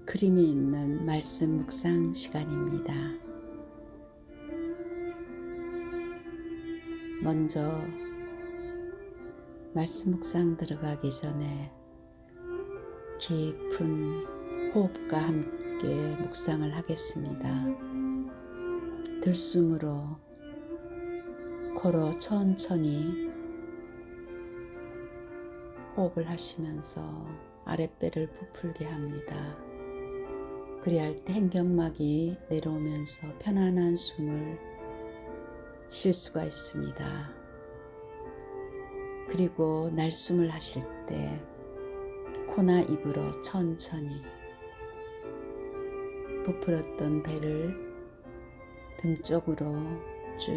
그림이 있는 말씀 묵상 시간입니다. 먼저 말씀 묵상 들어가기 전에 깊은 호흡과 함께 묵상을 하겠습니다. 들숨으로 코로 천천히 호흡을 하시면서 아랫배를 부풀게 합니다. 그리할 때 횡격막이 내려오면서 편안한 숨을 쉴 수가 있습니다. 그리고 날숨을 하실 때 코나 입으로 천천히 부풀었던 배를 등 쪽으로 쭉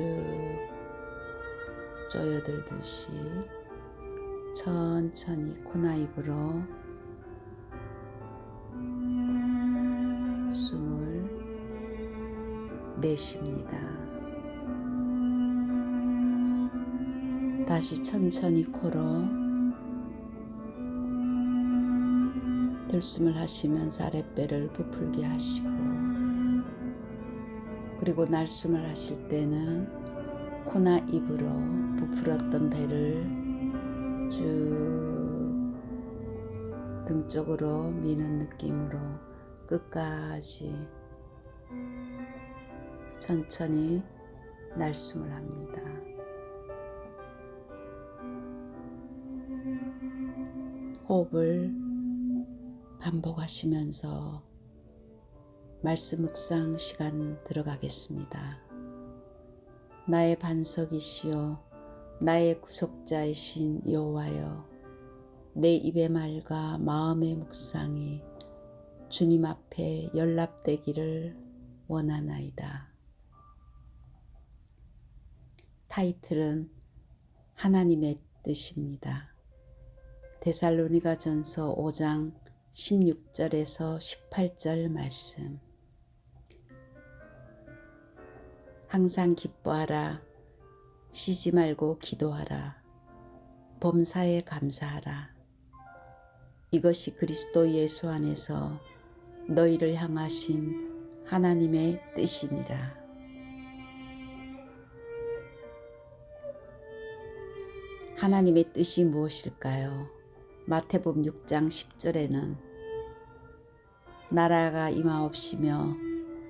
조여들듯이 천천히 코나 입으로 숨을 내쉽니다. 다시 천천히 코로 들숨을 하시면서 아랫배를 부풀게 하시고, 그리고 날숨을 하실 때는 코나 입으로 부풀었던 배를 쭉 등 쪽으로 미는 느낌으로 끝까지 천천히 날숨을 합니다. 호흡을 반복하시면서 말씀 묵상 시간 들어가겠습니다. 나의 반석이시요 나의 구속자이신 여호와여, 내 입의 말과 마음의 묵상이 주님 앞에 연락되기를 원하나이다. 타이틀은 하나님의 뜻입니다. 데살로니가전서 5장 16절에서 18절 말씀. 항상 기뻐하라. 쉬지 말고 기도하라. 범사에 감사하라. 이것이 그리스도 예수 안에서 너희를 향하신 하나님의 뜻이니라. 하나님의 뜻이 무엇일까요? 마태복음 6장 10절에는 나라가 임하옵시며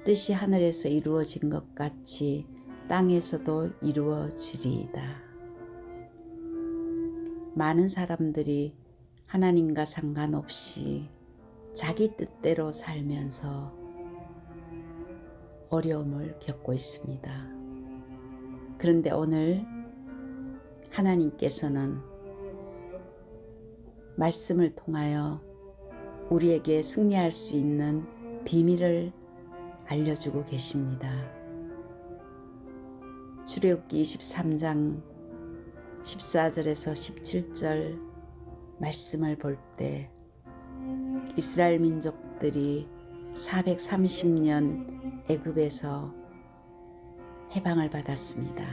뜻이 하늘에서 이루어진 것 같이 땅에서도 이루어지리이다. 많은 사람들이 하나님과 상관없이 자기 뜻대로 살면서 어려움을 겪고 있습니다. 그런데 오늘 하나님께서는 말씀을 통하여 우리에게 승리할 수 있는 비밀을 알려주고 계십니다. 출애굽기 23장 14절에서 17절 말씀을 볼 때 이스라엘 민족들이 430년 애굽에서 해방을 받았습니다.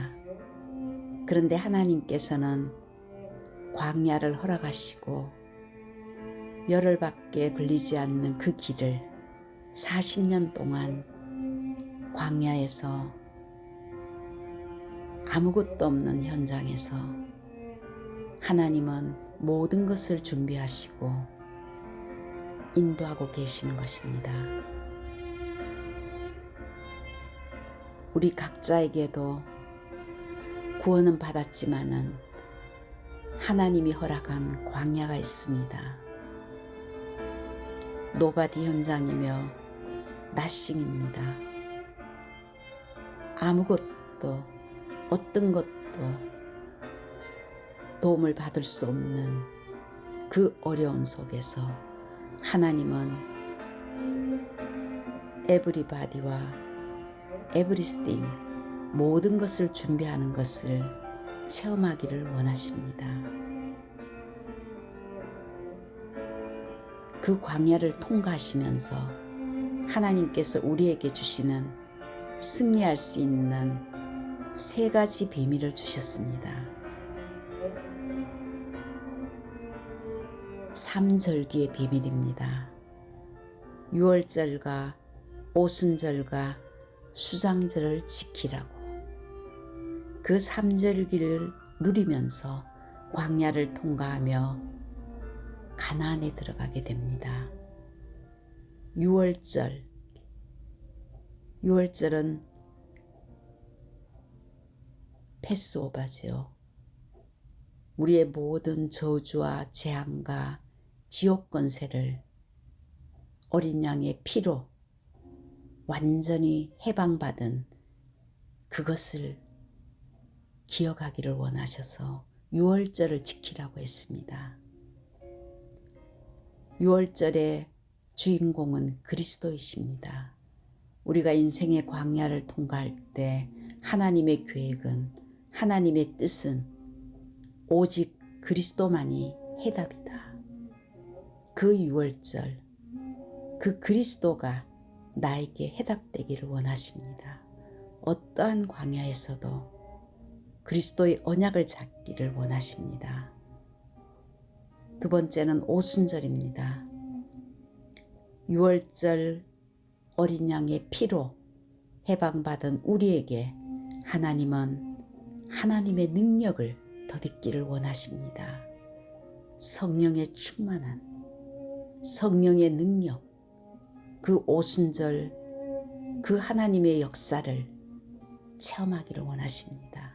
그런데 하나님께서는 광야를 허락하시고 열흘밖에 걸리지 않는 그 길을 40년 동안 광야에서 아무것도 없는 현장에서 하나님은 모든 것을 준비하시고 인도하고 계시는 것입니다. 우리 각자에게도 구원은 받았지만은 하나님이 허락한 광야가 있습니다. 노바디 현장이며 나싱입니다. 아무것도 어떤 것도 도움을 받을 수 없는 그 어려움 속에서 하나님은 everybody와 everything 모든 것을 준비하는 것을 체험하기를 원하십니다. 그 광야를 통과하시면서 하나님께서 우리에게 주시는 승리할 수 있는 3가지 비밀을 주셨습니다. 삼절기의 비밀입니다. 유월절과 오순절과 수장절을 지키라고. 그 삼절기를 누리면서 광야를 통과하며 가나안에 들어가게 됩니다. 유월절은 패스오버지요. 우리의 모든 저주와 재앙과 지옥 권세를 어린 양의 피로 완전히 해방받은 그것을 기억하기를 원하셔서 유월절을 지키라고 했습니다. 유월절의 주인공은 그리스도이십니다. 우리가 인생의 광야를 통과할 때 하나님의 계획은, 하나님의 뜻은 오직 그리스도만이 해답이다. 그 유월절, 그 그리스도가 나에게 해답되기를 원하십니다. 어떠한 광야에서도 그리스도의 언약을 잡기를 원하십니다. 두 번째는 오순절입니다. 유월절 어린 양의 피로 해방받은 우리에게 하나님은 하나님의 능력을 더듬기를 원하십니다. 성령의 충만한 성령의 능력, 그 오순절 그 하나님의 역사를 체험하기를 원하십니다.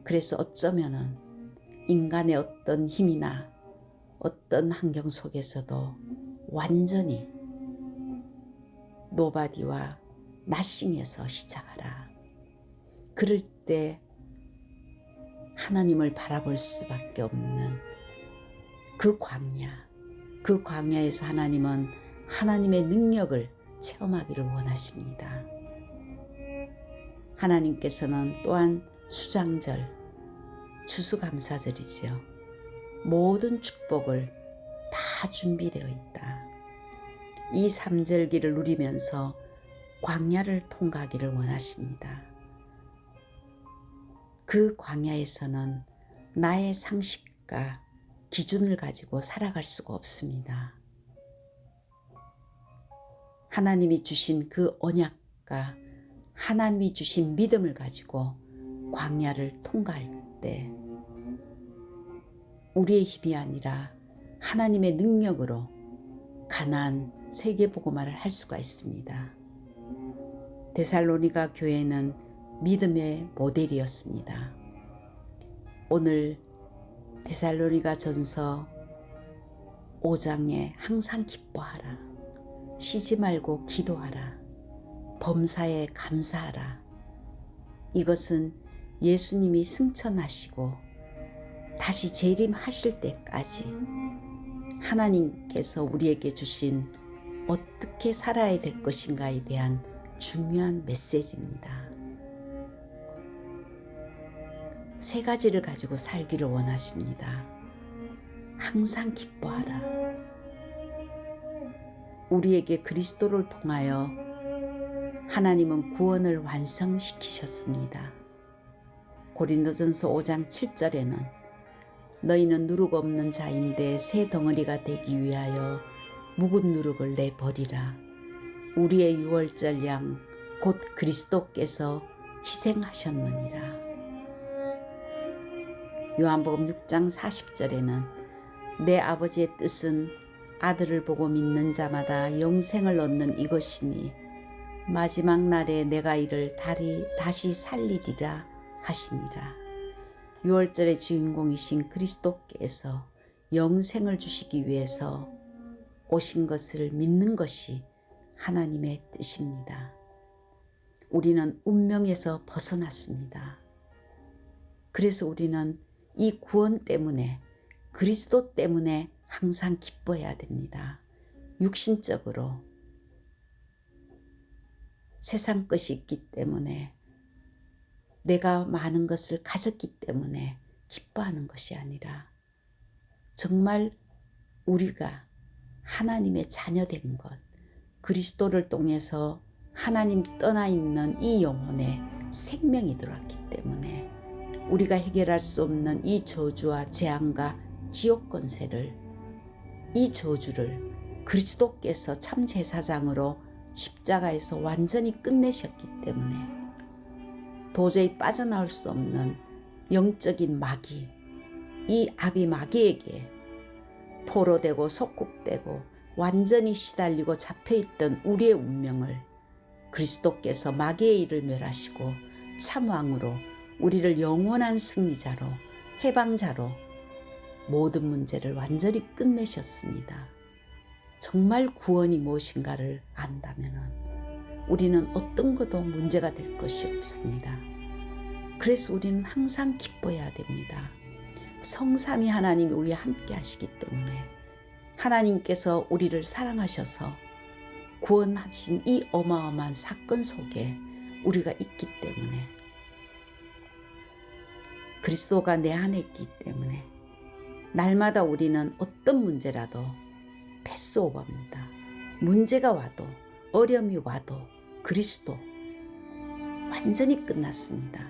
그래서 어쩌면은 인간의 어떤 힘이나 어떤 환경 속에서도 완전히 노바디와 나싱에서 시작하라. 그럴 때 하나님을 바라볼 수밖에 없는 그 광야에서 하나님은 하나님의 능력을 체험하기를 원하십니다. 하나님께서는 또한 수장절, 추수감사절이지요. 모든 축복을 다 준비되어 있다. 이 삼절기를 누리면서 광야를 통과하기를 원하십니다. 그 광야에서는 나의 상식과 기준을 가지고 살아갈 수가 없습니다. 하나님이 주신 그 언약과 하나님이 주신 믿음을 가지고 광야를 통과할 때 우리의 힘이 아니라 하나님의 능력으로 가나안 세계복음화를 할 수가 있습니다. 데살로니가 교회는 믿음의 모델이었습니다. 오늘 데살로니가 전서 5장에 항상 기뻐하라, 쉬지 말고 기도하라, 범사에 감사하라. 이것은 예수님이 승천하시고 다시 재림하실 때까지 하나님께서 우리에게 주신 어떻게 살아야 될 것인가에 대한 중요한 메시지입니다. 세 가지를 가지고 살기를 원하십니다. 항상 기뻐하라. 우리에게 그리스도를 통하여 하나님은 구원을 완성시키셨습니다. 고린도전서 5장 7절에는 너희는 누룩 없는 자인데 새 덩어리가 되기 위하여 묵은 누룩을 내버리라. 우리의 유월절 양 곧 그리스도께서 희생하셨느니라. 요한복음 6장 40절에는 내 아버지의 뜻은 아들을 보고 믿는 자마다 영생을 얻는 이것이니 마지막 날에 내가 이를 다시 살리리라 하시니라. 유월절의 주인공이신 그리스도께서 영생을 주시기 위해서 오신 것을 믿는 것이 하나님의 뜻입니다. 우리는 운명에서 벗어났습니다. 그래서 우리는 이 구원 때문에, 그리스도 때문에 항상 기뻐해야 됩니다. 육신적으로 세상 것이 있기 때문에, 내가 많은 것을 가졌기 때문에 기뻐하는 것이 아니라 정말 우리가 하나님의 자녀된 것, 그리스도를 통해서 하나님 떠나 있는 이 영혼에 생명이 들어왔기 때문에 우리가 해결할 수 없는 이 저주와 재앙과 지옥 권세를, 이 저주를 그리스도께서 참 제사장으로 십자가에서 완전히 끝내셨기 때문에 도저히 빠져나올 수 없는 영적인 마귀, 이 아비 마귀에게 포로되고 속국되고 완전히 시달리고 잡혀있던 우리의 운명을 그리스도께서 마귀의 일을 멸하시고 참왕으로 우리를 영원한 승리자로 해방자로 모든 문제를 완전히 끝내셨습니다. 정말 구원이 무엇인가를 안다면 우리는 어떤 것도 문제가 될 것이 없습니다. 그래서 우리는 항상 기뻐해야 됩니다. 성삼위 하나님이 우리와 함께 하시기 때문에 하나님께서 우리를 사랑하셔서 구원하신 이 어마어마한 사건 속에 우리가 있기 때문에 그리스도가 내 안에 있기 때문에 날마다 우리는 어떤 문제라도 패스오버입니다. 문제가 와도 어려움이 와도 그리스도 완전히 끝났습니다.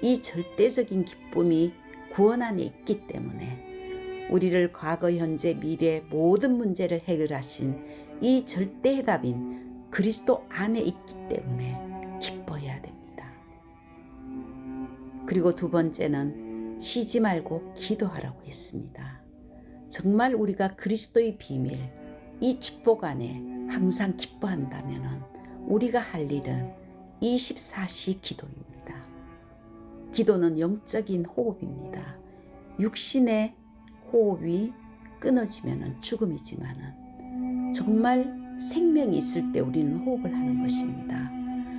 이 절대적인 기쁨이 구원 안에 있기 때문에 우리를 과거, 현재, 미래 모든 문제를 해결하신 이 절대 해답인 그리스도 안에 있기 때문에 기뻐해야 됩니다. 그리고 두 번째는 쉬지 말고 기도하라고 했습니다. 정말 우리가 그리스도의 비밀, 이 축복 안에 항상 기뻐한다면 우리가 할 일은 24시 기도입니다. 기도는 영적인 호흡입니다. 육신의 호흡이 끊어지면 죽음이지만 정말 생명이 있을 때 우리는 호흡을 하는 것입니다.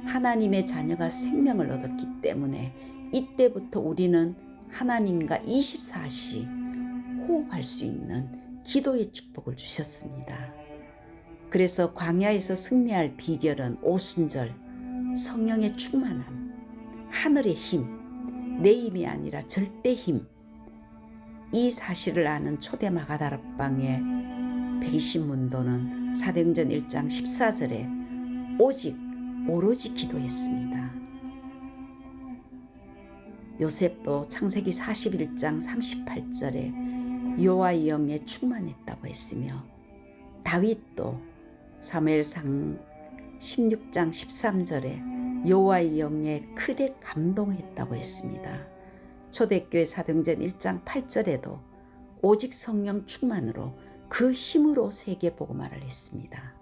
하나님의 자녀가 생명을 얻었기 때문에 이때부터 우리는 하나님과 24시 호흡할 수 있는 기도의 축복을 주셨습니다. 그래서 광야에서 승리할 비결은 오순절, 성령의 충만함, 하늘의 힘, 내 힘이 아니라 절대 힘, 이 사실을 아는 초대 마가다락방의 120문도는 사도행전 1장 14절에 오로지 기도했습니다. 요셉도 창세기 41장 38절에 여호와의 영에 충만했다고 했으며 다윗도 사무엘상 16장 13절에 여호와의 영에 크게 감동했다고 했습니다. 초대교회 사도행전 1장 8절에도 오직 성령 충만으로 그 힘으로 세계복음화를 했습니다.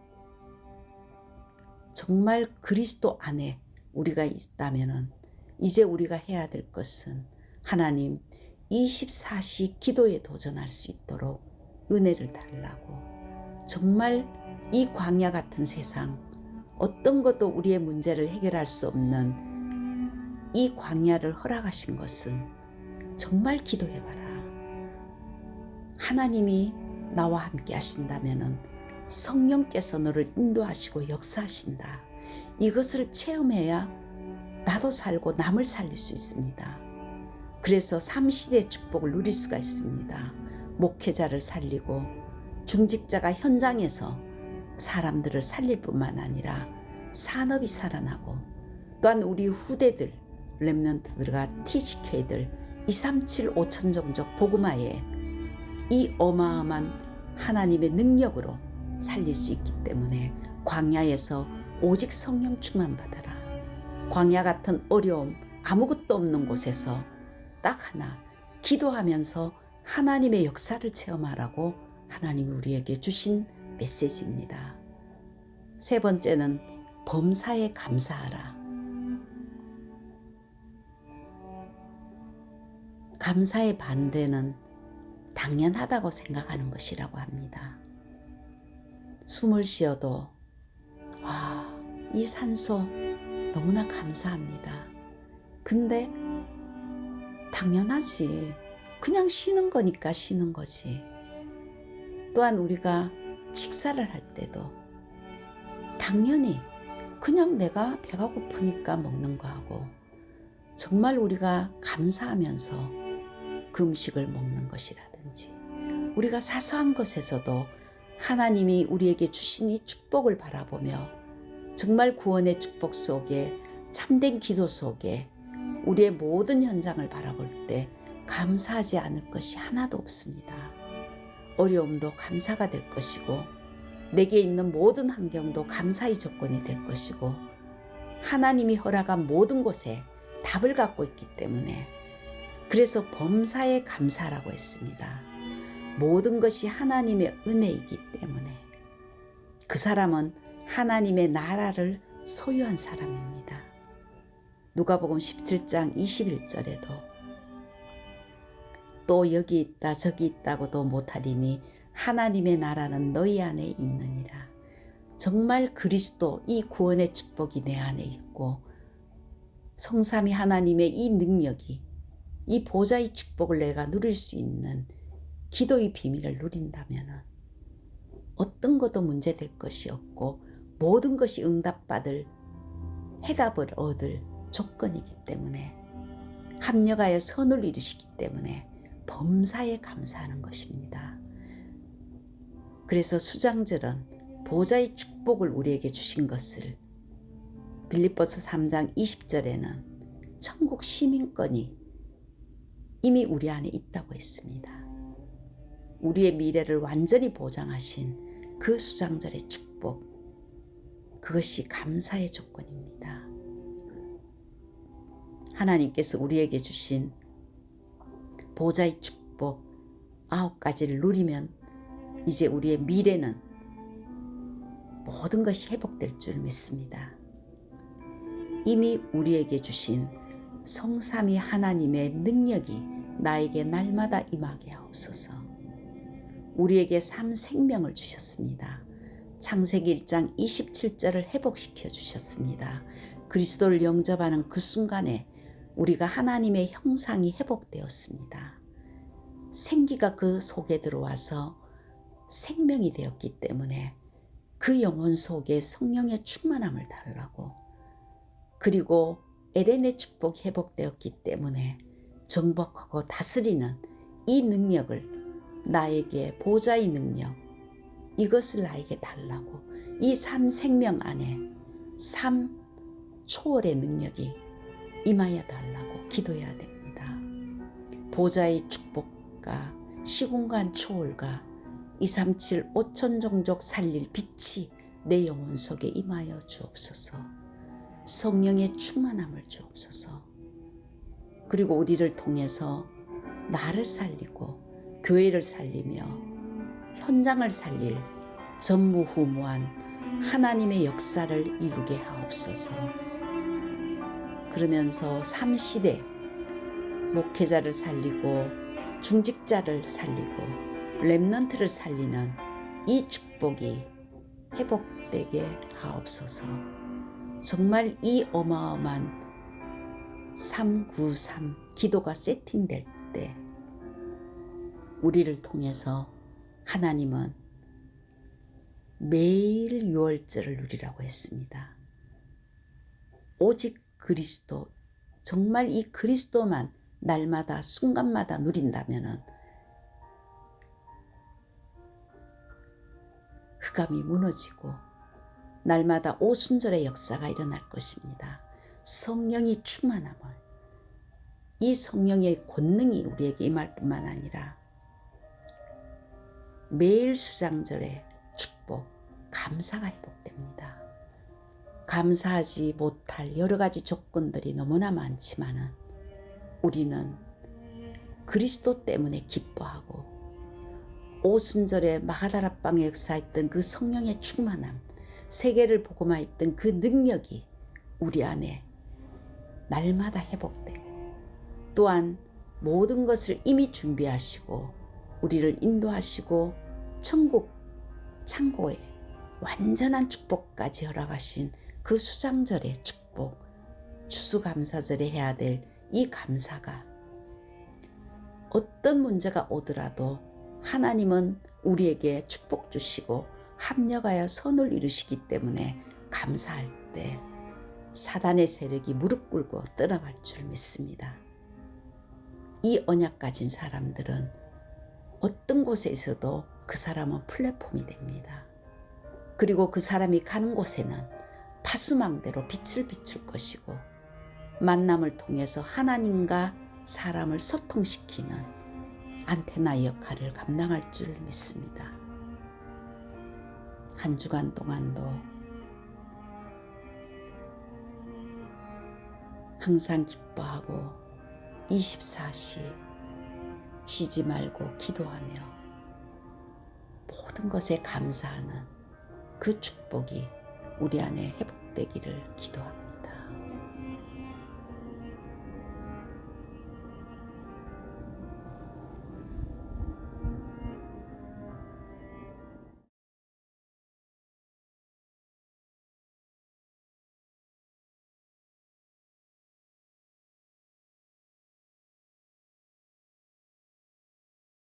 정말 그리스도 안에 우리가 있다면 이제 우리가 해야 될 것은 하나님 24시 기도에 도전할 수 있도록 은혜를 달라고, 정말 이 광야 같은 세상 어떤 것도 우리의 문제를 해결할 수 없는 이 광야를 허락하신 것은 정말 기도해봐라. 하나님이 나와 함께 하신다면 성령께서 너를 인도하시고 역사하신다. 이것을 체험해야 나도 살고 남을 살릴 수 있습니다. 그래서 삼시대의 축복을 누릴 수가 있습니다. 목회자를 살리고 중직자가 현장에서 사람들을 살릴 뿐만 아니라 산업이 살아나고 또한 우리 후대들, 렘넌트들과 TGK들 237 5천종족 복음화에 이 어마어마한 하나님의 능력으로 살릴 수 있기 때문에 광야에서 오직 성령 충만 받아라. 광야 같은 어려움 아무것도 없는 곳에서 딱 하나 기도하면서 하나님의 역사를 체험하라고 하나님이 우리에게 주신 메시지입니다. 세 번째는 범사에 감사하라. 감사의 반대는 당연하다고 생각하는 것이라고 합니다. 숨을 쉬어도 이 산소 너무나 감사합니다. 근데 당연하지. 그냥 쉬는 거니까 쉬는 거지. 또한 우리가 식사를 할 때도 당연히 그냥 내가 배가 고프니까 먹는 거하고 정말 우리가 감사하면서 그 음식을 먹는 것이라든지 우리가 사소한 것에서도 하나님이 우리에게 주신 이 축복을 바라보며 정말 구원의 축복 속에 참된 기도 속에 우리의 모든 현장을 바라볼 때 감사하지 않을 것이 하나도 없습니다. 어려움도 감사가 될 것이고 내게 있는 모든 환경도 감사의 조건이 될 것이고 하나님이 허락한 모든 곳에 답을 갖고 있기 때문에 그래서 범사에 감사라고 했습니다. 모든 것이 하나님의 은혜이기 때문에 그 사람은 하나님의 나라를 소유한 사람입니다. 누가복음 17장 21절에도 또 여기 있다 저기 있다고도 못하리니 하나님의 나라는 너희 안에 있느니라. 정말 그리스도 이 구원의 축복이 내 안에 있고 성삼위 하나님의 이 능력이 이 보좌의 축복을 내가 누릴 수 있는 기도의 비밀을 누린다면 어떤 것도 문제될 것이 없고 모든 것이 응답받을 해답을 얻을 조건이기 때문에 합력하여 선을 이루시기 때문에 범사에 감사하는 것입니다. 그래서 수장절은 보좌의 축복을 우리에게 주신 것을 빌립보서 3장 20절에는 천국 시민권이 이미 우리 안에 있다고 했습니다. 우리의 미래를 완전히 보장하신 그 수장절의 축복, 그것이 감사의 조건입니다. 하나님께서 우리에게 주신 보좌의 축복 9가지를 누리면 이제 우리의 미래는 모든 것이 회복될 줄 믿습니다. 이미 우리에게 주신 성삼위 하나님의 능력이 나에게 날마다 임하게 하옵소서. 우리에게 삶 생명을 주셨습니다. 창세기 1장 27절을 회복시켜 주셨습니다. 그리스도를 영접하는 그 순간에 우리가 하나님의 형상이 회복되었습니다. 생기가 그 속에 들어와서 생명이 되었기 때문에 그 영혼 속에 성령의 충만함을 달라고, 그리고 에덴의 축복이 회복되었기 때문에 정복하고 다스리는 이 능력을 나에게 보좌의 능력, 이것을 나에게 달라고, 이 삶 생명 안에 삶 초월의 능력이 임하여 달라고 기도해야 됩니다. 보좌의 축복과 시공간 초월과 237 5천 종족 살릴 빛이 내 영혼 속에 임하여 주옵소서. 성령의 충만함을 주옵소서. 그리고 우리를 통해서 나를 살리고 교회를 살리며 현장을 살릴 전무후무한 하나님의 역사를 이루게 하옵소서. 그러면서 3시대 목회자를 살리고 중직자를 살리고 렘넌트를 살리는 이 축복이 회복되게 하옵소서. 정말 이 어마어마한 393 기도가 세팅될 때 우리를 통해서 하나님은 매일 유월절을 누리라고 했습니다. 오직 그리스도, 정말 이 그리스도만 날마다 순간마다 누린다면 흑암이 무너지고 날마다 오순절의 역사가 일어날 것입니다. 성령이 충만함을, 이 성령의 권능이 우리에게 임할 뿐만 아니라 매일 수장절의 축복, 감사가 회복됩니다. 감사하지 못할 여러 가지 조건들이 너무나 많지만은 우리는 그리스도 때문에 기뻐하고 오순절에 마가다라방에 역사했던 그 성령의 충만함, 세계를 복음화했던 그 능력이 우리 안에 날마다 회복되고, 또한 모든 것을 이미 준비하시고 우리를 인도하시고 천국 창고에 완전한 축복까지 허락하신 그 수장절의 축복, 추수감사절에 해야 될 이 감사가 어떤 문제가 오더라도 하나님은 우리에게 축복 주시고 합력하여 선을 이루시기 때문에 감사할 때 사단의 세력이 무릎 꿇고 떠나갈 줄 믿습니다. 이 언약 가진 사람들은 어떤 곳에 있어도 그 사람은 플랫폼이 됩니다. 그리고 그 사람이 가는 곳에는 파수망대로 빛을 비출 것이고 만남을 통해서 하나님과 사람을 소통시키는 안테나 역할을 감당할 줄 믿습니다. 한 주간 동안도 항상 기뻐하고 24시 쉬지 말고 기도하며 모든 것에 감사하는 그 축복이 우리 안에 회복되기를 기도합니다.